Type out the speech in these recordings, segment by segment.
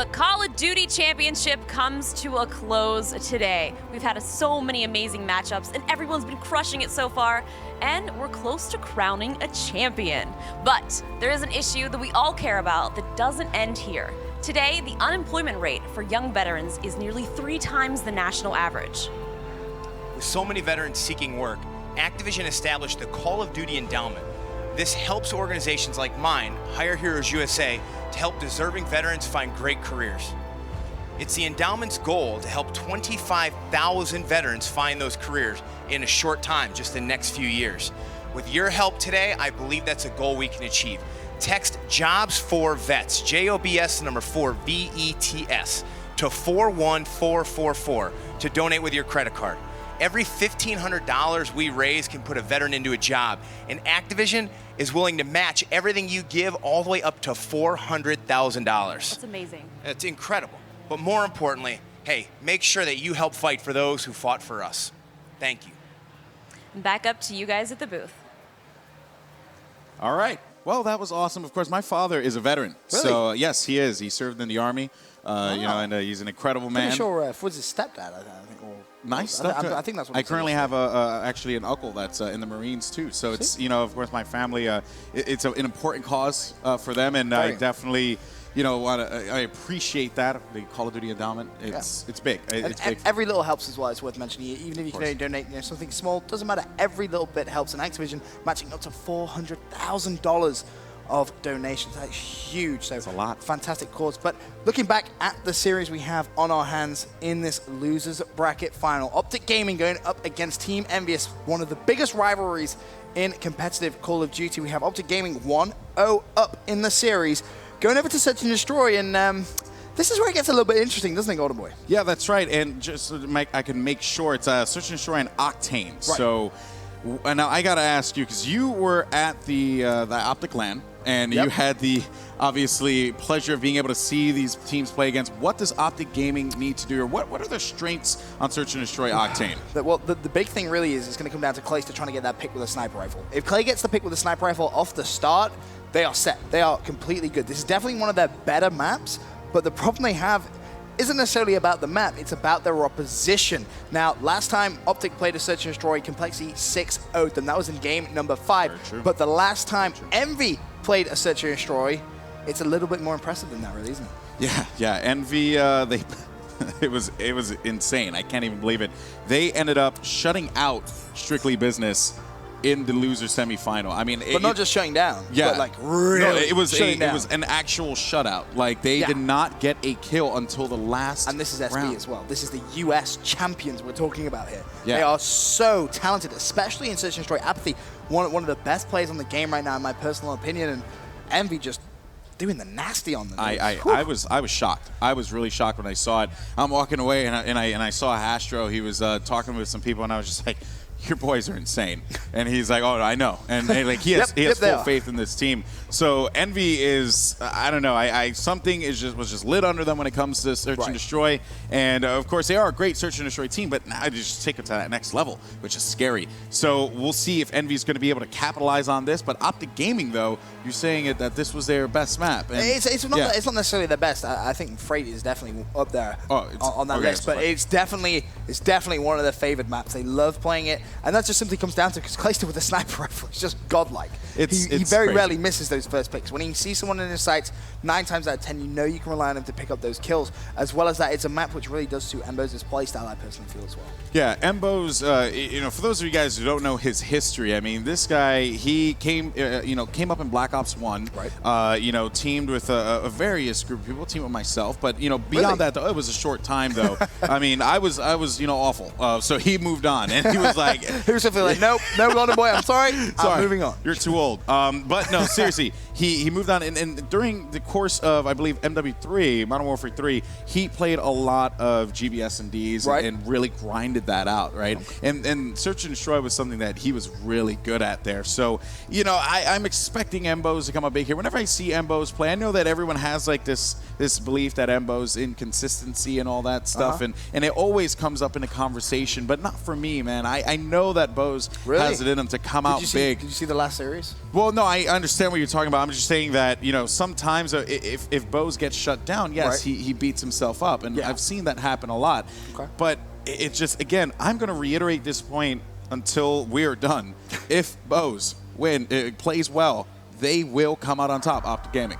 The Call of Duty Championship comes to a close today. We've had so many amazing matchups, and everyone's been crushing it so far, and we're close to crowning a champion. But there is an issue that we all care about that doesn't end here. Today, the unemployment rate for young veterans is nearly 3 times the national average. With so many veterans seeking work, Activision established the Call of Duty Endowment. This helps organizations like mine, Hire Heroes USA, to help deserving veterans find great careers. It's the endowment's goal to help 25,000 veterans find those careers in a short time, just the next few years. With your help today, I believe that's a goal we can achieve. Text JOBS4VETS, J-O-B-S number 4, V-E-T-S, to 41444 to donate with your credit card. Every $1,500 we raise can put a veteran into a job, and Activision is willing to match everything you give all the way up to $400,000. That's amazing. It's incredible. But more importantly, hey, make sure that you help fight for those who fought for us. Thank you. And back up to you guys at the booth. All right. Well, that was awesome. Of course, my father is a veteran. Really? So, yes, he is. He served in the Army, you know, and he's an incredible man. Pretty sure was his stepdad, I think. Or, Nice stuff. I think that's what I currently have actually an uncle that's in the Marines too. So it's, you know, of course, my family. It's an important cause for them, and I definitely, you know, I appreciate that. The Call of Duty Endowment. It's big. It's big. Every little helps as well. It's worth mentioning. Even if you can only donate, you know, something small, doesn't matter. Every little bit helps. And Activision matching up to $400,000 of donations. That's huge. So that's a lot. Fantastic cause. But looking back at the series we have on our hands in this losers bracket final, OpTic Gaming going up against Team EnVyUs, one of the biggest rivalries in competitive Call of Duty. We have OpTic Gaming 1-0 up in the series, going over to Search and Destroy, and this is where it gets a little bit interesting, doesn't it, Golden Boy? Yeah, that's right. And just so I can make sure, it's Search and Destroy and Octane. Right. So, and now I got to ask you, because you were at the OpTic LAN, and you had the, obviously, pleasure of being able to see these teams play against. What does OpTic Gaming need to do, or what are their strengths on Search and Destroy Octane? Well, the big thing really is it's going to come down to Clayster trying to get that pick with a sniper rifle. If Clay gets the pick with a sniper rifle off the start, they are set. They are completely good. This is definitely one of their better maps, but the problem they have isn't necessarily about the map, it's about their opposition. Now, last time OpTic played a Search and Destroy, Complexity 6-0'd them. That was in game number 5. But the last time Envy played a Search and Destroy, it's a little bit more impressive than that, really, isn't it? Yeah. Envy, they it was insane. I can't even believe it. They ended up shutting out Strictly Business in the loser semifinal. I mean, but not just shutting down. Yeah, but like really. It was an actual shutout. Like they did not get a kill until the last. And this is SB round as well. This is the US champions we're talking about here. Yeah. They are so talented, especially in Search and Destroy. Apathy, one of the best players on the game right now, in my personal opinion. And Envy just doing the nasty on them. I was shocked. I was really shocked when I saw it. I'm walking away and I saw Astro. He was talking with some people, and I was just like, your boys are insane. And he's like, oh, I know. And like he has full faith in this team. So Envy is, I don't know, something was just lit under them when it comes to Search and Destroy. And of course, they are a great Search and Destroy team, but now just take it to that next level, which is scary. So we'll see if Envy is going to be able to capitalize on this. But OpTic Gaming, though, you're saying that this was their best map. And it's not necessarily their best. I think Freight is definitely up there on that list. But it's definitely one of their favored maps. They love playing it. And that just simply comes down to because Clayster with a sniper rifle is just godlike. He very rarely misses those first picks. When he sees someone in his sights, 9 times out of 10, you know you can rely on him to pick up those kills. As well as that, it's a map which really does suit EnVyUs' playstyle, I personally feel as well. Yeah, EnVyUs, you know, for those of you guys who don't know his history, I mean, this guy, he came up in Black Ops 1, you know, teamed with a various group of people, teamed with myself, but, you know, beyond that, though, it was a short time, though. I mean, I was, you know, awful. So he moved on, and he was like... he was like, nope, no, Golden Boy, I'm sorry, I'm moving on. You're too old. But no, seriously, he moved on, and during the course of, I believe, MW3, Modern Warfare 3, he played a lot of GBS and Ds and really grinded that out, right? And Search and Destroy was something that he was really good at there. So, you know, I'm expecting EnVyUs to come up big here. Whenever I see EnVyUs play, I know that everyone has like this belief that EnVyUs inconsistency and all that stuff, and it always comes up in a conversation, but not for me, man. I know that Bose has it in him to come out big. Did you see the last series? this. Well, no, I understand what you're talking about. I'm just saying that, you know, sometimes if Bose gets shut down, yes, Right. he beats himself up. And I've seen that happen a lot. Okay. But it's just, again, I'm going to reiterate this point until we're done. If Bose plays well, they will come out on top, OpTic Gaming.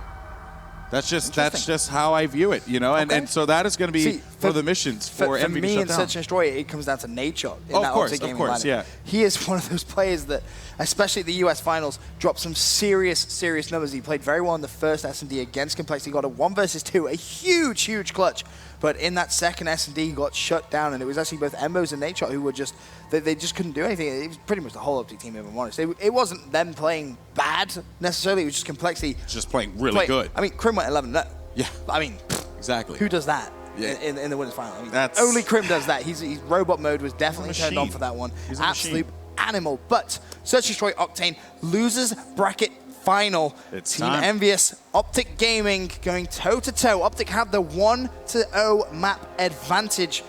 That's just how I view it, you know, and so that is going to be for the missions for EnVy to me shut and down. Search and Destroy, it comes down to Nature in Of that course, OpTic Gaming lineup. yeah. He is one of those players that, especially at the US Finals, dropped some serious numbers. He played very well in the first S&D against Complexity. He got a 1 versus 2, a huge clutch. But in that second S&D, he got shut down, and it was actually both EnVyUs and Nature who were just, they just couldn't do anything. It was pretty much the whole OpTic team, if I'm honest. It wasn't them playing bad, necessarily. It was just Complexity. Just playing really good. I mean, Krim went 11-0. Yeah. I mean, Exactly. who does that Yeah. in the winners final? I mean, That's- only Krim does that. His robot mode was definitely turned on machine. for that one. He's a Absolute machine. animal. But Search and Destroy Octane losers bracket final. It's Team time. EnVyUs, OpTic Gaming going toe-to-toe. OpTic have the 1-0 map advantage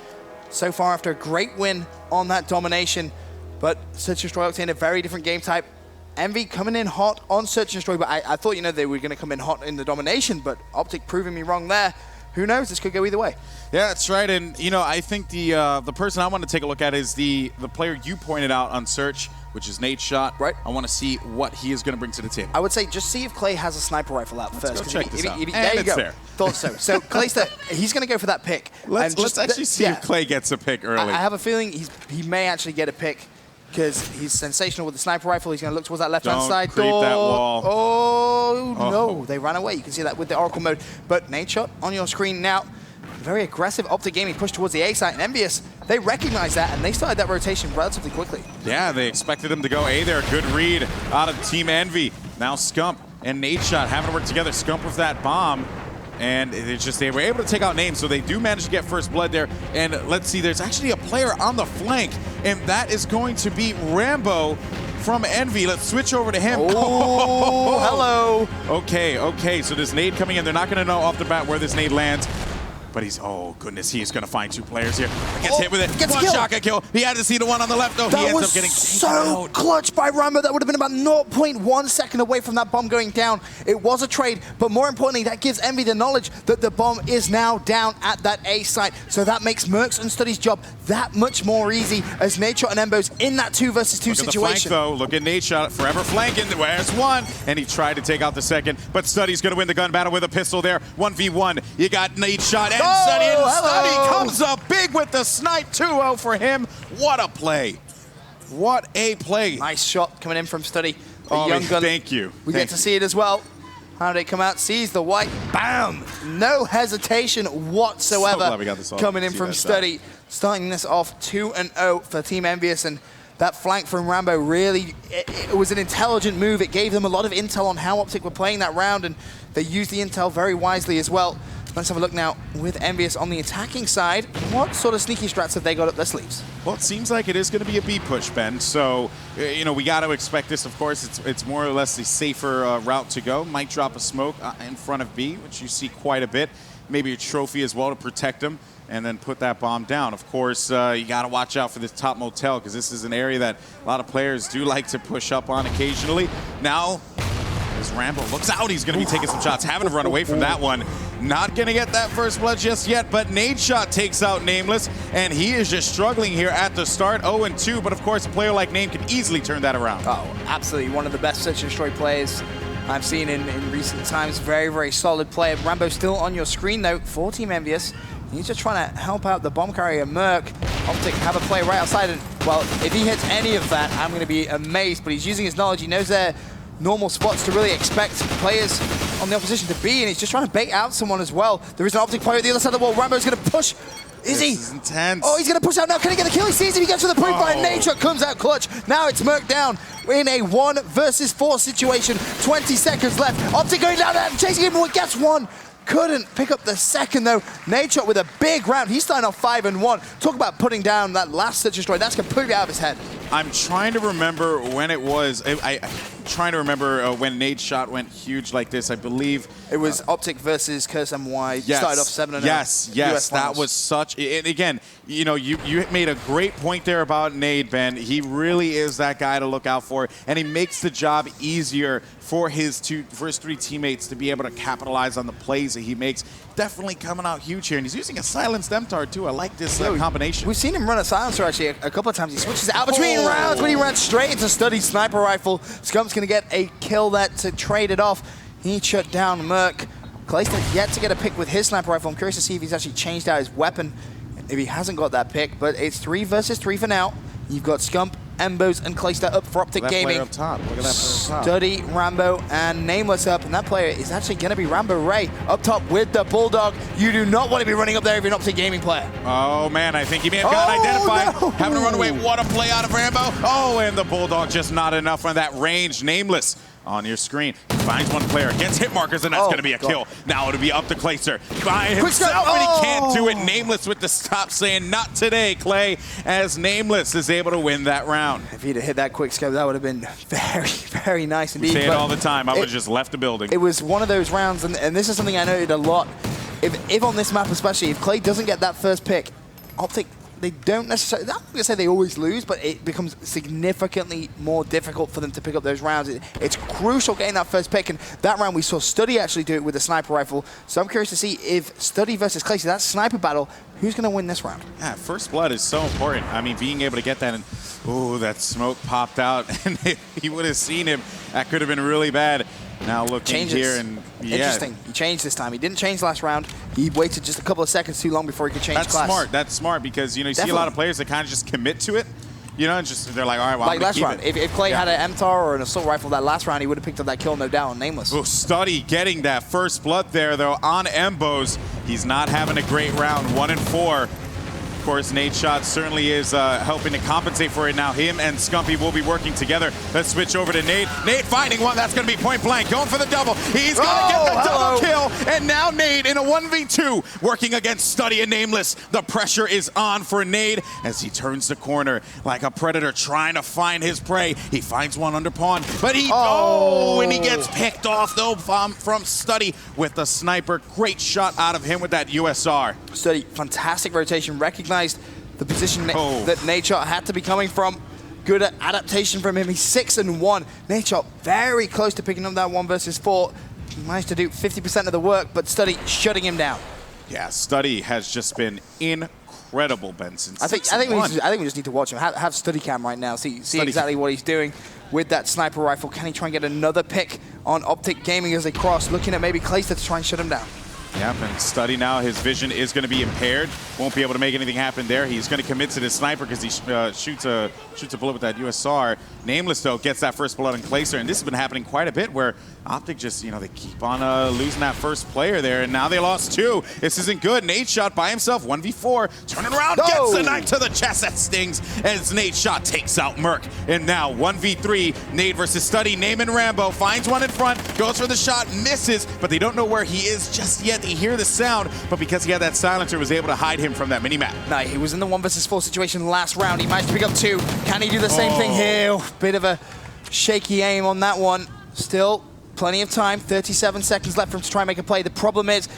so far after a great win on that domination. But Search and Destroy Octane, a very different game type. Envy coming in hot on Search and Destroy, but I thought, you know, they were going to come in hot in the domination, but OpTic proving me wrong there. Who knows? This could go either way. Yeah, that's right. And, you know, I think the person I want to take a look at is the player you pointed out on Search, which is Nate Shot. Right. I want to see what he is going to bring to the table. I would say just see if Clay has a sniper rifle out first. go 'cause check if this out. there And you it's go. there. Thought so. So Clay's he's going to go for that pick. Let's And just actually see yeah. if Clay gets a pick early. I have a feeling he may actually get a pick because he's sensational with the sniper rifle. He's going to look towards that left-hand Don't side creep door. that wall. Oh, Oh. no. They ran away. You can see that with the Oracle mode. But Nate Shot on your screen now. Very aggressive OpTic Gaming push towards the A site. And EnVyUs, they recognize that, and they started that rotation relatively quickly. Yeah, they expected him to go A there. Good read out of Team Envy. Now Scump and Nate Shot having to work together. Scump with that bomb. And it's just they were able to take out names, so they do manage to get first blood there. And let's see, there's actually a player on the flank, and that is going to be Rambo from Envy. Let's switch over to him. Oh, hello. Okay, so this nade coming in. They're not going to know off the bat where this nade lands. But he's, oh goodness, he is going to find 2 players here. Gets hit with it. Gets One killed. shotgun kill. He had to see the one on the left, though. He That ends was up getting so taken out. clutch by Rambo. That would have been about 0.1 second away from that bomb going down. It was a trade, but more importantly, that gives Envy the knowledge that the bomb is now down at that A site. So that makes Mercs and Study's job that much more easy as Nature and Embo's in that 2 versus 2 Look at the situation. flank, though. Look at Nate Shot, forever flanking. Where's one? And he tried to take out the second, but Study's going to win the gun battle with a pistol there. 1v1. You got Nate Shot and Oh, Study, and hello. Study comes up big with the snipe. 2-0 for him. What a play. What a play. Nice shot coming in from Study. The Oh, young gun. thank you. We Thank get to you. see it as well. How did it come out? Sees the white. Bam! No hesitation whatsoever. So glad we got this off. Coming in See from that Study. Starting this off 2-0 for Team EnVyUs. And that flank from Rambo really, it was an intelligent move. It gave them a lot of intel on how OpTic were playing that round. And they used the intel very wisely as well. Let's have a look now with EnVyUs on the attacking side. What sort of sneaky strats have they got up their sleeves? Well, it seems like it is going to be a B push, Ben. So, you know, we got to expect this. Of course, it's more or less the safer route to go. Might drop a smoke in front of B, which you see quite a bit. Maybe a trophy as well to protect them, and then put that bomb down. Of course, you got to watch out for this top motel, because this is an area that a lot of players do like to push up on occasionally. Now, as Rambo looks out, he's going to be taking some shots, having to run away from that one. Not going to get that first blood just yet, but Nade Shot takes out Nameless, and he is just struggling here at the start, 0-2, but of course, a player like Name can easily turn that around. Oh, absolutely. One of the best Search and Destroy players I've seen in recent times. Very solid player. Rambo still on your screen, though, for Team EnVyUs. He's just trying to help out the bomb carrier, Merc. OpTic have a play right outside, and, well, if he hits any of that, I'm going to be amazed, but he's using his knowledge. He knows their normal spots to really expect players on the opposition to be, and he's just trying to bait out someone as well. There is an OpTic player at the other side of the wall. Rambo's going to push. Is he? This is intense. Oh, he's going to push out now. Can he get the kill? He sees him. He gets to the proof line. Nature comes out clutch. Now it's Merc down in a 1 versus 4 situation. 20 seconds left. OpTic going down there and chasing him. Gets one. Couldn't pick up the second, though. Nature with a big round. He's starting off 5-1. Talk about putting down that last Search and Destroy. That's completely out of his head. I'm trying to remember when it was. trying to remember when Nade's shot went huge like this. I believe it was OpTic versus Curse MY. Yes, Started off 7-0. yes, that was such. And again, you know, you made a great point there about Nade, Ben. He really is that guy to look out for, and he makes the job easier for his three teammates to be able to capitalize on the plays that he makes. Definitely coming out huge here, and he's using a silenced MTAR too. I like this combination. We've seen him run a silencer actually a couple of times. He switches out between rounds, but he runs straight into Study sniper rifle. Scump's going to get a kill that to trade it off. He shut down Merc. Clayster yet to get a pick with his sniper rifle. I'm curious to see if he's actually changed out his weapon, if he hasn't got that pick, but it's 3 versus 3 for now. You've got Scump, EnVyUs, and Clayster up for OpTic Gaming. Up top. Look at that player up top. Study, Rambo, and Nameless up, and that player is actually going to be Rambo Ray up top with the Bulldog. You do not want to be running up there if you're an OpTic Gaming player. Oh man, I think he may have gotten identified. No. Having to run away. What a play out of Rambo. Oh, and the Bulldog just not enough on that range. Nameless on your screen. Finds one player, gets hit markers, and that's going to be a kill. Now it'll be up to Clayster. By himself, and he can't do it. Nameless with the stop saying, not today, Clay, as Nameless is able to win that round. If he'd have hit that quick scope, that would have been very, very nice indeed. We say it all the time. I would have just left the building. It was one of those rounds, and this is something I noted a lot. If on this map especially, if Clay doesn't get that first pick, OpTic, they don't necessarily, I'm not going to say they always lose, but it becomes significantly more difficult for them to pick up those rounds. It's crucial getting that first pick, and that round we saw Study actually do it with a sniper rifle. So I'm curious to see if Study versus Clay, that sniper battle, who's going to win this round? Yeah, first blood is so important. I mean, being able to get that, and ooh, that smoke popped out, and if you would have seen him, that could have been really bad. Now looking here, and yeah. Interesting. He changed this time. He didn't change last round. He waited just a couple of seconds too long before he could change class. That's smart. That's smart because, you know, you see a lot of players that kind of just commit to it. You know, and just they're like, all right, well, like I'm gonna last round. keep it. If Clay had an MTAR or an assault rifle that last round, he would have picked up that kill, no doubt, on Nameless. Oh, Study getting that first blood there, though, on EnVyUs. He's not having a great round, 1 and 4. Of course, Nade's shot certainly is helping to compensate for it now. Him and Scumpy will be working together. Let's switch over to Nade. Nade finding one. That's going to be point blank. Going for the double. He's going to get the double kill. And now Nade in a 1v2 working against Study and Nameless. The pressure is on for Nade as he turns the corner like a predator trying to find his prey. He finds one under pawn, but he and he gets picked off though from Study with the sniper. Great shot out of him with that USR. Study, fantastic rotation. Recognized the position that Nadeshot had to be coming from. Good adaptation from him. He's 6-1. Nadeshot very close to picking up that 1 versus 4. He managed to do 50% of the work, but Study shutting him down. Yeah, Study has just been incredible, Benson. I think we just need to watch him. Have Study cam right now. See exactly what he's doing with that sniper rifle. Can he try and get another pick on OpTic Gaming as they cross? Looking at maybe Clayster to try and shut him down. Yep, and Study now, his vision is going to be impaired. Won't be able to make anything happen there. He's going to commit to this sniper because he shoots a bullet with that USR. Nameless, though, gets that first blood on Clayster, and this has been happening quite a bit where OpTic just, you know, they keep on losing that first player there, and now they lost 2. This isn't good. Nade shot by himself, 1v4, turning around, gets the knife to the chest. That stings as Nade shot takes out Merc. And now 1v3, Nade versus Study. Naaman Rambo finds one in front, goes for the shot, misses, but they don't know where he is just yet. They hear the sound, but because he had that silencer, was able to hide him from that mini-map. No, he was in the 1 versus 4 situation last round. He managed to pick up 2. Can he do the same thing here? Bit of a shaky aim on that one. Still plenty of time, 37 seconds left for him to try and make a play. The problem is,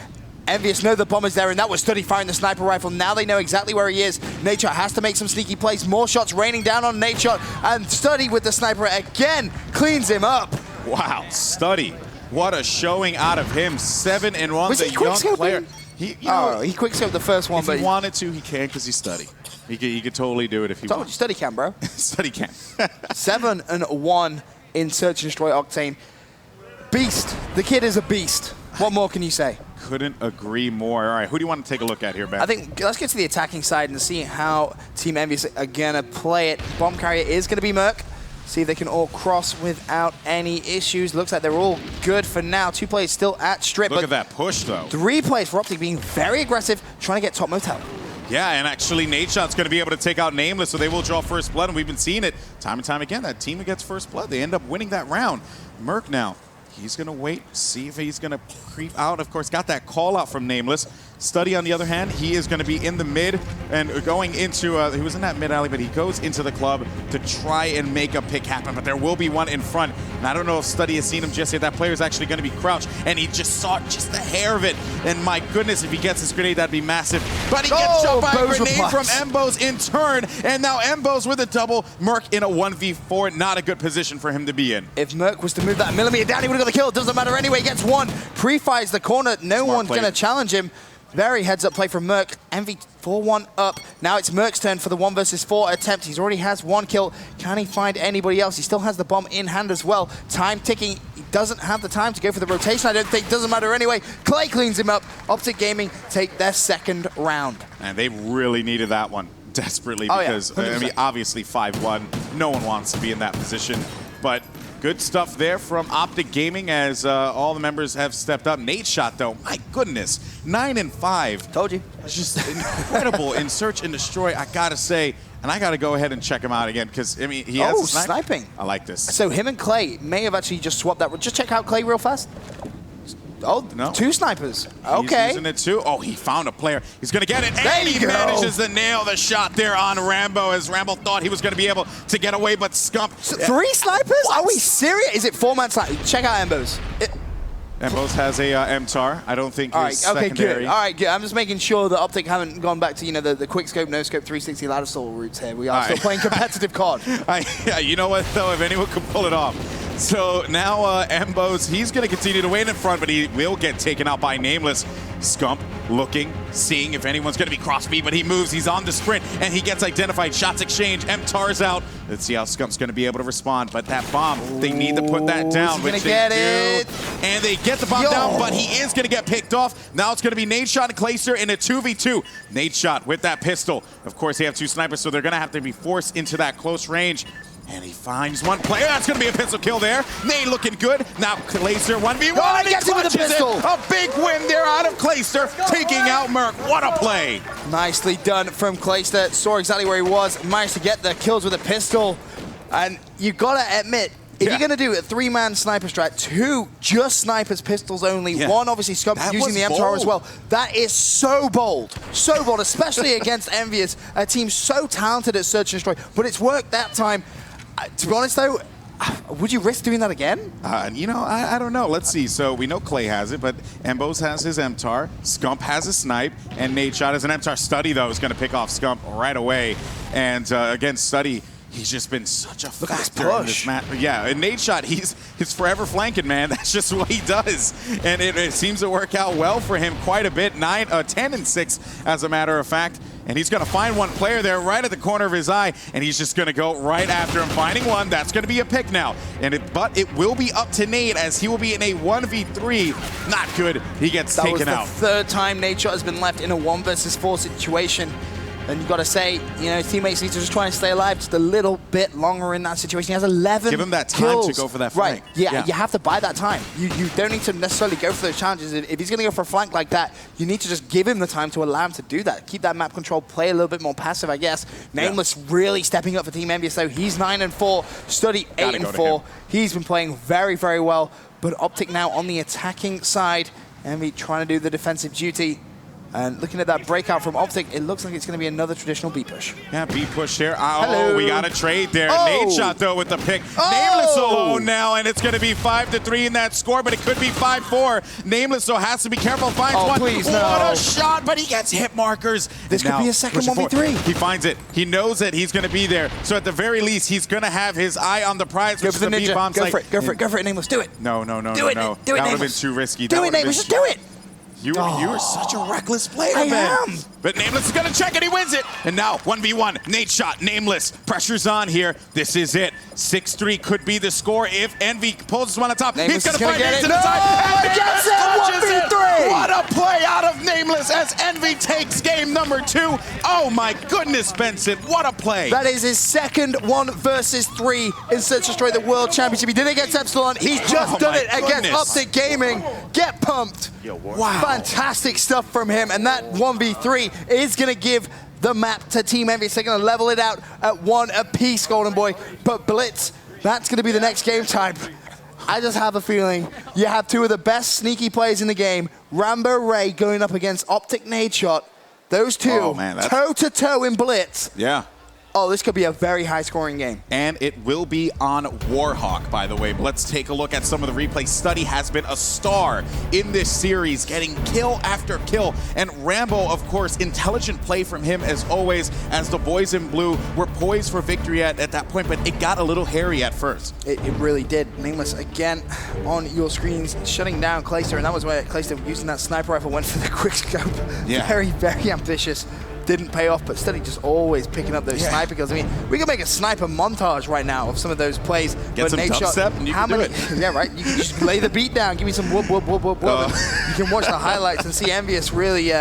EnVyUs know the bomb is there, and that was Study firing the sniper rifle. Now they know exactly where he is. Nadeshot has to make some sneaky plays. More shots raining down on Nadeshot, and Study with the sniper again cleans him up. Wow, Study. What a showing out of him. 7-1, was the he young player. He quickscoped the first one, but if he wanted to, he can because he's Study. He could totally do it if he told wanted. You, Study can, bro. Study can. 7-1 in Search and Destroy Octane. Beast. The kid is a beast. What more can you say? Couldn't agree more. All right, who do you want to take a look at here, Ben? I think let's get to the attacking side and see how Team EnVyUs are going to play it. Bomb carrier is going to be Merc. See if they can all cross without any issues. Looks like they're all good for now. 2 players still at strip. Look at that push, though. 3 players for OpTic being very aggressive, trying to get top motel. Yeah, and actually Nadeshot's going to be able to take out Nameless, so they will draw first blood, and we've been seeing it time and time again. That team that gets first blood, they end up winning that round. Merc now, he's going to wait, see if he's going to creep out. Of course, got that call out from Nameless. Study, on the other hand, he is going to be in the mid and going into, he was in that mid alley, but he goes into the club to try and make a pick happen, but there will be one in front. And I don't know if Study has seen him just yet. That player is actually going to be crouched, and he just saw just the hair of it. And my goodness, if he gets this grenade, that'd be massive. But he gets shot by a grenade from EnVyUs in turn, and now EnVyUs with a double. Merc in a 1v4, not a good position for him to be in. If Merc was to move that millimeter down, he would have got the kill. It doesn't matter anyway. He gets one. Pre-fires the corner. No one's going to challenge him. Very heads-up play from Merc. Envy 4-1 up. Now it's Merc's turn for the 1 versus 4 attempt. He's already has 1 kill. Can he find anybody else? He still has the bomb in hand as well. Time ticking. He doesn't have the time to go for the rotation, I don't think. Doesn't matter anyway. Clay cleans him up. OpTic Gaming take their 2nd round. And they really needed that one desperately because, I mean, obviously 5-1. No one wants to be in that position. But good stuff there from OpTic Gaming as all the members have stepped up. Nadeshot, though, my goodness, 9 and 5. Told you. It's just incredible in Search and Destroy, I gotta say. And I gotta go ahead and check him out again because, I mean, he has sniping. I like this. So him and Clay may have actually just swapped that. Just check out Clay real fast. Oh, no. 2 snipers. Okay. He's using it too. Oh, he found a player. He's going to get it. There and he you go. manages to nail the shot there on Rambo as Rambo thought he was going to be able to get away, but Scump. So 3 snipers? What? Are we serious? Is it 4-man sniper? Check out EnVyUs. EnVyUs has a MTAR. I don't think he's secondary. Okay, good. All right, good. I'm just making sure that OpTic haven't gone back to, you know, the quick scope, no scope, 360 ladder stall routes here. We are still playing competitive CoD. Yeah, you know what, though? If anyone can pull it off. So now EnVyUs, he's going to continue to wait in front, but he will get taken out by Nameless. Scump looking, seeing if anyone's going to be cross speed, but he moves. He's on the sprint, and he gets identified. Shots exchange. MTAR's out. Let's see how Scump's going to be able to respond. But that bomb, they need to put that down, which they do. And they get the bomb down, but he is going to get picked off. Now it's going to be Nadeshot and Clayster in a 2v2. Nadeshot with that pistol. Of course, they have 2 snipers, so they're going to have to be forced into that close range. And he finds one player. That's going to be a pistol kill there. Nade looking good. Now Clayster 1v1. Oh, he gets him with the pistol. A big win there out of Clayster, taking out Merc. What a play. Nicely done from Clayster. Saw exactly where he was. Managed to get the kills with a pistol. And you got to admit, if you're going to do a 3-man sniper strat, 2 just snipers, pistols only, 1 obviously Scump using the MTAR as well. That is so bold, especially against EnVyUs, a team so talented at Search and Destroy. But it's worked that time. To be honest, though, would you risk doing that again? You know, I don't know. Let's see. So we know Clay has it, but EnVyUs has his MTAR. Scump has a snipe, and Nadeshot has an MTAR. Study, though, is going to pick off Scump right away. And against Study, he's just been such a factor in this match. Yeah, and Nadeshot, he's forever flanking, man. That's just what he does. And it seems to work out well for him quite a bit. 10 and 6, as a matter of fact. And he's going to find one player there right at the corner of his eye, and he's just going to go right after him, finding one. That's going to be a pick now. But it will be up to Nade as he will be in a 1v3. Not good. He gets taken out. That was the 3rd time Nadeshot has been left in a 1 versus 4 situation. And you've got to say, you know, his teammates need to just try and stay alive just a little bit longer in that situation. He has 11 Give him that time kills. to go for that flank. Right, yeah, you have to buy that time. You don't need to necessarily go for those challenges. If he's going to go for a flank like that, you need to just give him the time to allow him to do that. Keep that map control, play a little bit more passive, I guess. Nameless really stepping up for Team EnVyUs, though. He's 9 and 4, Study 8 and 4. He's been playing very, very well. But OpTic now on the attacking side. Envy trying to do the defensive duty. And looking at that breakout from OpTic, it looks like it's going to be another traditional B push. Yeah, B push here. Hello. We got a trade there. Nadeshot, though, with the pick. Nameless alone now, and it's going to be 5-3 in that score, but it could be 5-4. Nameless, though, has to be careful. Finds one. Please, what a shot, but he gets hit markers. This could be a second 1v3. He finds it. He knows that he's going to be there. So at the very least, he's going to have his eye on the prize. Go for the ninja. Go for it, Nameless. Do it. No. Do it, that would have been too risky. Do it, Nameless. Just do it. You are such a reckless player, I man. am. But Nameless is going to check it. He wins it. And now 1v1. Nadeshot, Nameless. Pressure's on here. This is it. 6-3 could be the score if Envy pulls this one on top. Nameless He's going to find it to the No, side. he gets it. 1v3. What a play out of Nameless as Envy takes game number 2. Oh my goodness, Benson. What a play. That is his second 1 versus 3 in Search and Destroy the World Championship. He did it against Epsilon. He's just done it against OpTic Gaming. Get pumped. Wow. Fantastic stuff from him. And that 1v3 is going to give the map to Team EnVyUs. They're going to level it out at 1 apiece, Golden Boy. But Blitz, that's going to be the next game time. I just have a feeling you have two of the best sneaky players in the game, Rambo Ray going up against OpTic Nadeshot. Those two, toe-to-toe in Blitz. Yeah. Oh, this could be a very high-scoring game. And it will be on Warhawk, by the way. But let's take a look at some of the replays. Study has been a star in this series, getting kill after kill. And Rambo, of course, intelligent play from him as always, as the boys in blue were poised for victory at that point, but it got a little hairy at first. It really did. Nameless, again, on your screens, shutting down Clayster, and that was where Clayster, using that sniper rifle, went for the quick scope. Yeah. Very, very ambitious. Didn't pay off, but Study just always picking up those sniper kills. I mean, we can make a sniper montage right now of some of those plays. Get some dubstep and you can do it. Yeah, right. You can just lay the beat down. Give me some whoop, whoop, whoop, whoop, whoop. You can watch the highlights and see EnVyUs really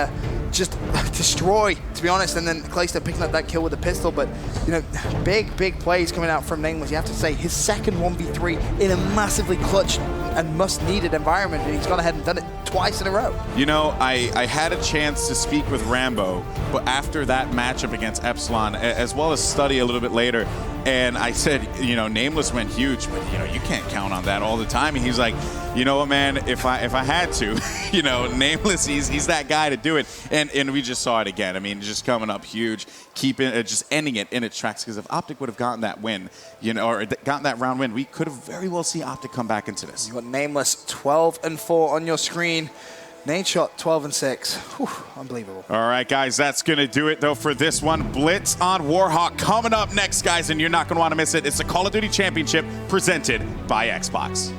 just destroy, to be honest, and then Clayster picking up that kill with a pistol. But, you know, big plays coming out from Nameless. You have to say, his second 1v3 in a massively clutch and must-needed environment, and he's gone ahead and done it twice in a row. You know, I had a chance to speak with Rambo, but after that matchup against Epsilon, as well as Study a little bit later, and I said, you know, Nameless went huge, but, you know, you can't count on that all the time. And he's like, you know what, man, if I had to, you know, Nameless, he's that guy to do it. And we just saw it again. I mean, just coming up huge, keeping it, just ending it in its tracks. Because if OpTic would have gotten that win, you know, or gotten that round win, we could have very well seen OpTic come back into this. You got Nameless 12-4 on your screen. Nadeshot 12-6. Whew, unbelievable. All right, guys, that's going to do it, though, for this one. Blitz on Warhawk coming up next, guys, and you're not going to want to miss it. It's the Call of Duty Championship presented by Xbox.